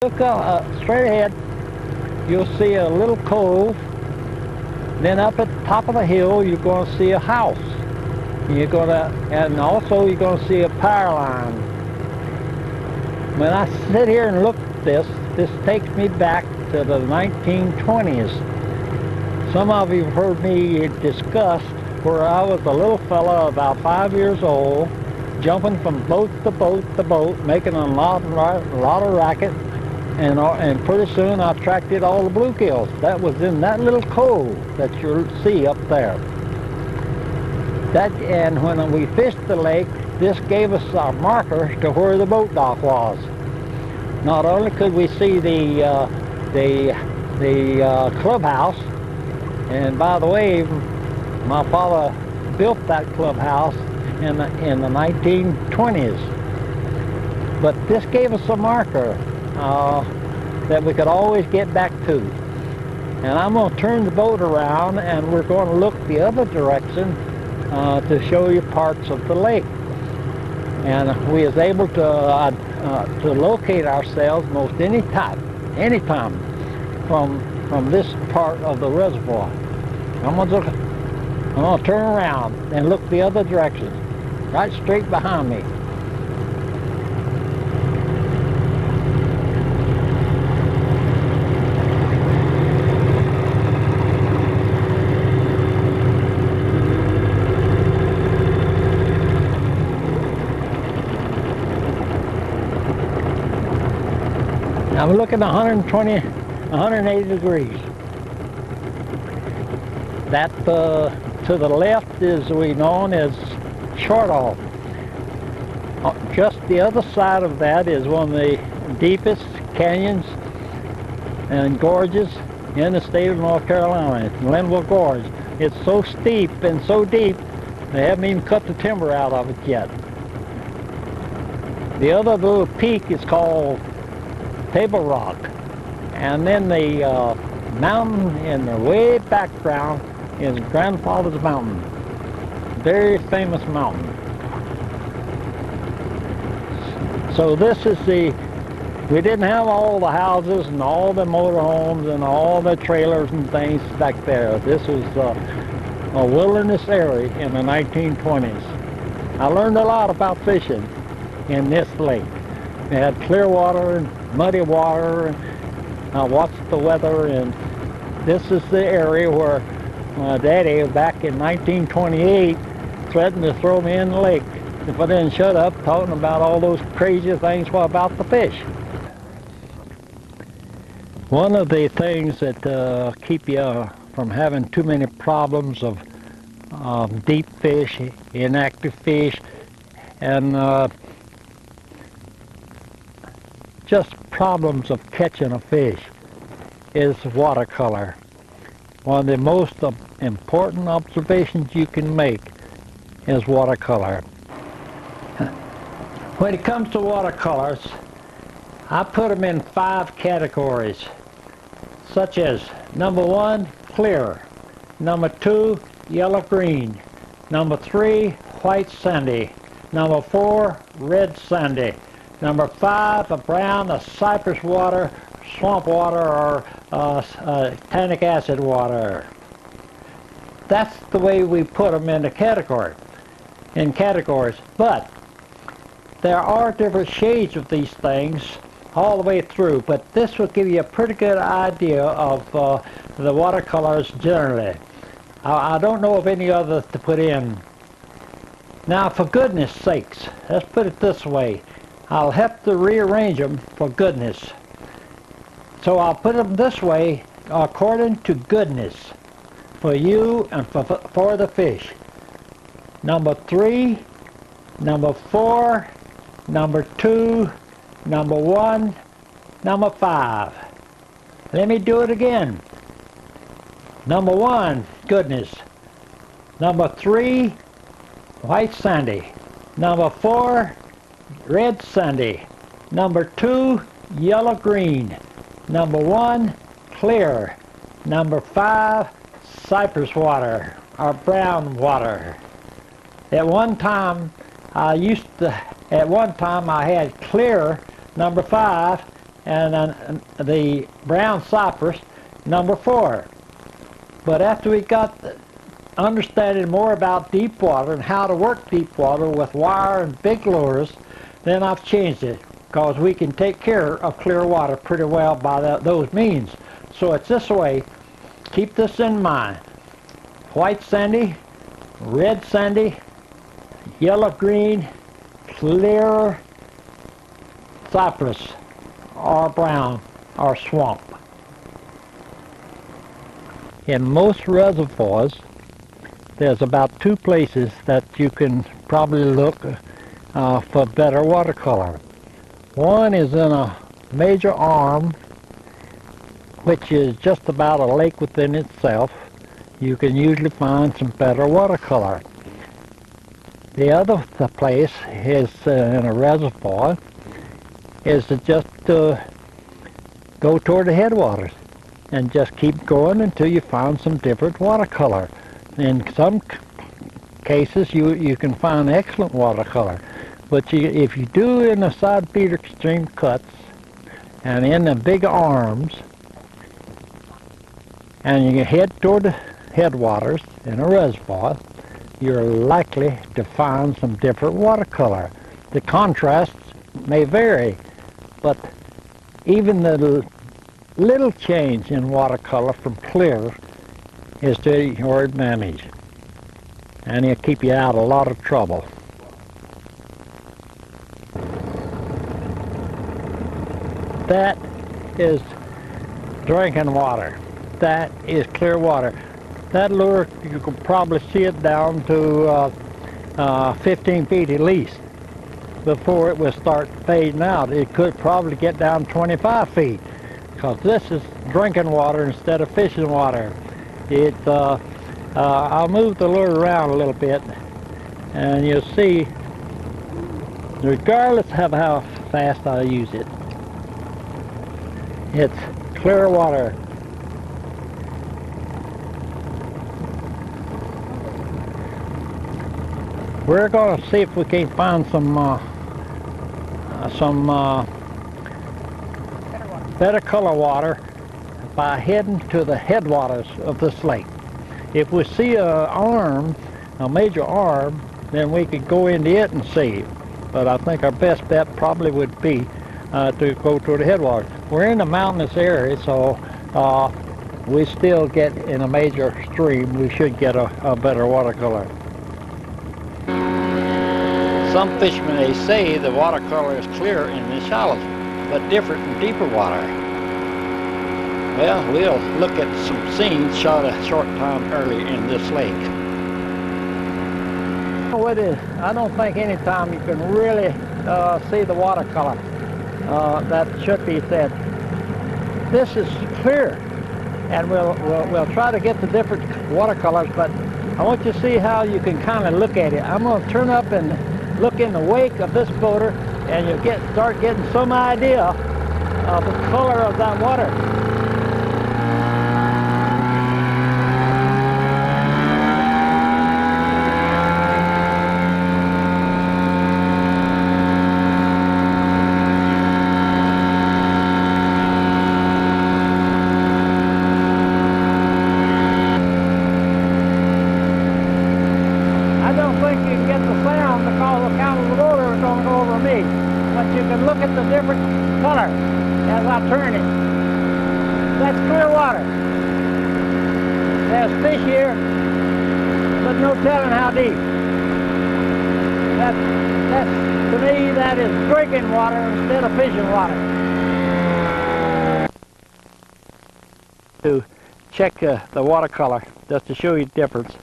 Look straight ahead, you'll see a little cove. Then up at the top of the hill, you're going to see a house. And also you're going to see a power line. When I sit here and look at this takes me back to the 1920s. Some of you have heard me discuss where I was a little fella about 5 years old, jumping from boat to boat to boat, making a lot of racket. And pretty soon I attracted all the bluegills. That was in that little cove that you see up there. And when we fished the lake, this gave us a marker to where the boat dock was. Not only could we see the clubhouse, and by the way, my father built that clubhouse in the 1920s. But this gave us a marker that we could always get back to. And I'm going to turn the boat around and we're going to look the other direction to show you parts of the lake. And we was able to locate ourselves most anytime from this part of the reservoir. I'm going to turn around and look the other direction, right straight behind me. I'm looking 180 degrees. That to the left is we known as short off. Just the other side of that is one of the deepest canyons and gorges in the state of North Carolina, Linville Gorge. It's so steep and so deep, they haven't even cut the timber out of it yet. The other little peak is called Table Rock, and then the mountain in the way background is Grandfather's Mountain, very famous mountain. So this is we didn't have all the houses and all the motorhomes and all the trailers and things back there. This was a wilderness area in the 1920s. I learned a lot about fishing in this lake. They had clear water and muddy water, and I watched the weather, and this is the area where my daddy back in 1928 threatened to throw me in the lake if I didn't shut up talking about all those crazy things about the fish. One of the things that keep you from having too many problems of deep fish, inactive fish, and just problems of catching a fish is watercolor. One of the most important observations you can make is watercolor. When it comes to watercolors, I put them in 5 categories, such as number 1, clear, number 2, yellow-green, number 3, white sandy, number 4, red sandy, number 5, a brown, a cypress water, swamp water, or tannic acid water. That's the way we put them in categories. But there are different shades of these things all the way through. But this will give you a pretty good idea of the watercolors generally. I don't know of any others to put in. Now, for goodness sakes, let's put it this way. I'll have to rearrange them for goodness. So I'll put them this way according to goodness for you and for the fish. Number 3, number 4, number 2, number 1, number 5. Let me do it again. Number 1, goodness. Number 3, white sandy. Number 4, red sandy. Number 2, yellow-green. Number 1, clear. Number 5, cypress water or brown water. At one time I had clear number 5 and then the brown cypress, number 4. But after we got understanding more about deep water and how to work deep water with wire and big lures, then I've changed it, because we can take care of clear water pretty well by those means. So it's this way. Keep this in mind. White sandy, red sandy, yellow green, clear cypress, or brown, or swamp. In most reservoirs, there's about 2 places that you can probably look for better watercolor. One is in a major arm, which is just about a lake within itself. You can usually find some better watercolor. The other place is in a reservoir, is to just go toward the headwaters and just keep going until you find some different watercolor. In some cases you can find excellent watercolor, but if you do in the side feeder stream cuts and in the big arms, and you head toward the headwaters in a reservoir, you're likely to find some different watercolor. The contrasts may vary, but even the little change in watercolor from clear is to your advantage, and it'll keep you out of a lot of trouble. That is drinking water. That is clear water. That lure, you can probably see it down to 15 feet at least before it will start fading out. It could probably get down 25 feet, because this is drinking water instead of fishing water. I'll move the lure around a little bit, and you'll see, regardless of how fast I use it, it's clear water. We're going to see if we can find some better color water by heading to the headwaters of this lake. If we see a major arm, then we could go into it and see. But I think our best bet probably would be to go to the headwaters. We're in a mountainous area, so we still get in a major stream. We should get a better watercolor. Some fishermen, they say the watercolor is clear in the shallows, but different in deeper water. Well, we'll look at some scenes shot a short time earlier in this lake. I don't think any time you can really see the watercolor. That should be said. This is clear, and we'll try to get the different watercolors, but I want you to see how you can kind of look at it. I'm going to turn up and look in the wake of this boater, and you'll start getting some idea of the color of that water. You can look at the different color as I turn it. That's clear water. There's fish here, but no telling how deep. To me, that is drinking water instead of fishing water. To check the watercolor, just to show you the difference,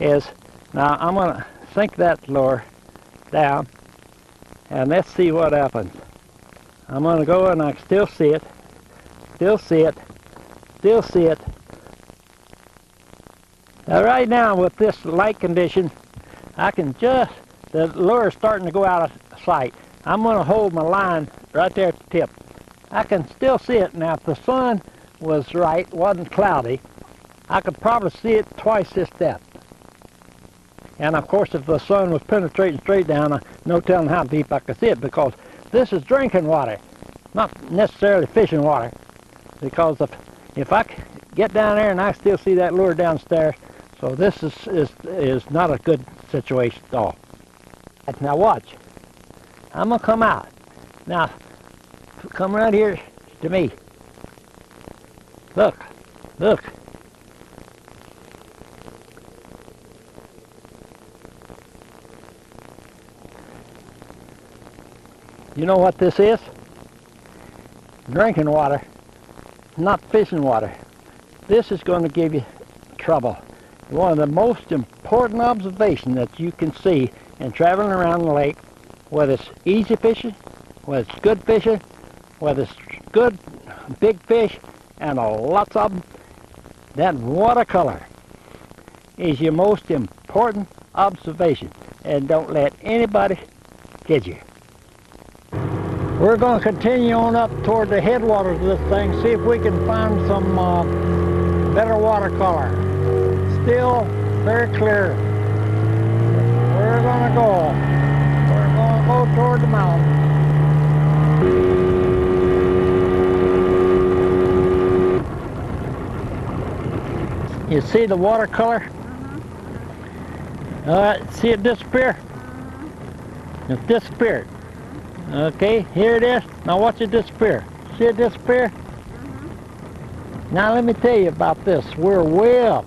is now I'm going to sink that lure down. And let's see what happens. I'm going to go, and I can still see it, still see it, still see it. Now right now with this light condition, I can just, the lure is starting to go out of sight. I'm going to hold my line right there at the tip. I can still see it. Now if the sun was right, wasn't cloudy, I could probably see it twice this depth. And of course, if the sun was penetrating straight down, no telling how deep I could see it, because this is drinking water. not necessarily fishing water, because if I get down there and I still see that lure downstairs, so this is not a good situation at all. Now watch. I'm gonna come out. Now, come right here to me. Look, look. You know what this is? Drinking water, not fishing water. This is going to give you trouble. One of the most important observations that you can see in traveling around the lake, whether it's easy fishing, whether it's good fishing, whether it's good big fish, and lots of them, that watercolor is your most important observation. And don't let anybody kid you. We're going to continue on up toward the headwaters of this thing, see if we can find some better watercolor. Still very clear. We're going to go. We're going to go toward the mountain. You see the watercolor? See it disappear? It disappeared. Okay, here it is. Now watch it disappear. See it disappear? Now let me tell you about this. We're way up.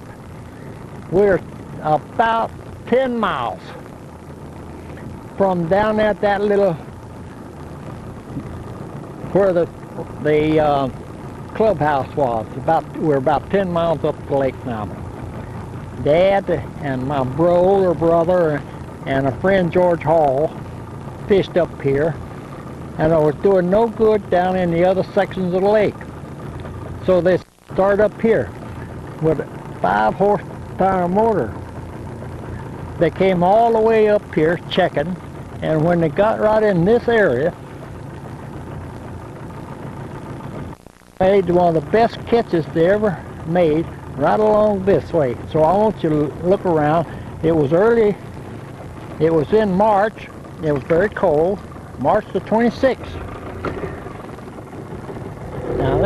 We're about 10 miles from down at that little, where the clubhouse was. We're about 10 miles up the lake now. Dad and my older brother and a friend, George Hall, fished up here, and it was doing no good down in the other sections of the lake. So they started up here with a 5-horsepower motor. They came all the way up here checking, and when they got right in this area, made one of the best catches they ever made right along this way. So I want you to look around. It was early. It was in March. It was very cold. March the 26th. Now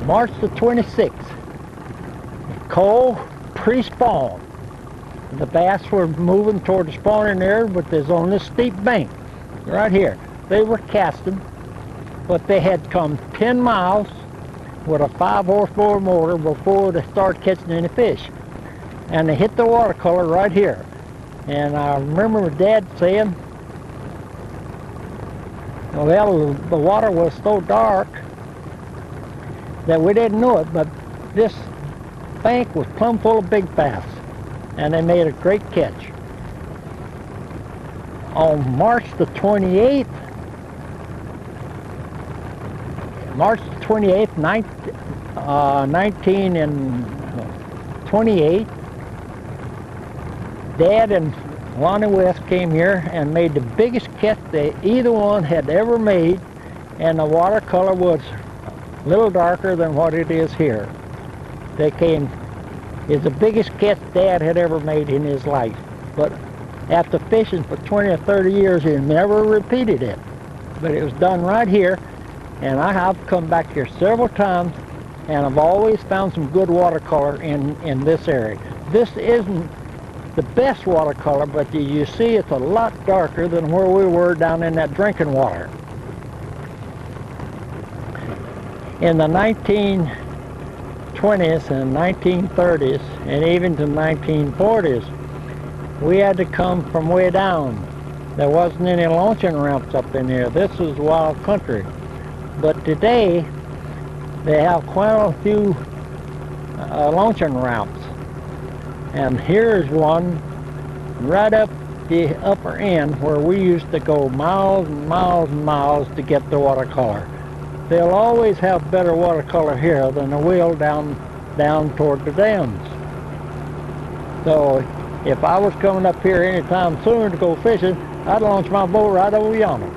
March the 26th. Cold, pre-spawn. The bass were moving toward the spawning area, but there's on this steep bank right here. They were casting, but they had come 10 miles with a 5-horsepower motor before they started catching any fish. And they hit the watercolor right here. And I remember Dad saying, well, the water was so dark that we didn't know it, but this bank was plumb full of big bass, and they made a great catch. On March the 28th, Dad and Lonnie West came here and made the biggest catch they either one had ever made, and the watercolor was a little darker than what it is here. It's the biggest catch Dad had ever made in his life, but after fishing for 20 or 30 years, he never repeated it. But it was done right here, and I have come back here several times, and I've always found some good watercolor in this area. This isn't the best watercolor, but you see it's a lot darker than where we were down in that drinking water. In the 1920s and 1930s and even to 1940s, we had to come from way down. There wasn't any launching ramps up in here. This was wild country. But today they have quite a few launching ramps. And here's one right up the upper end where we used to go miles and miles and miles to get the watercolor. They'll always have better watercolor here than they will down toward the dams. So if I was coming up here anytime soon to go fishing, I'd launch my boat right over yonder.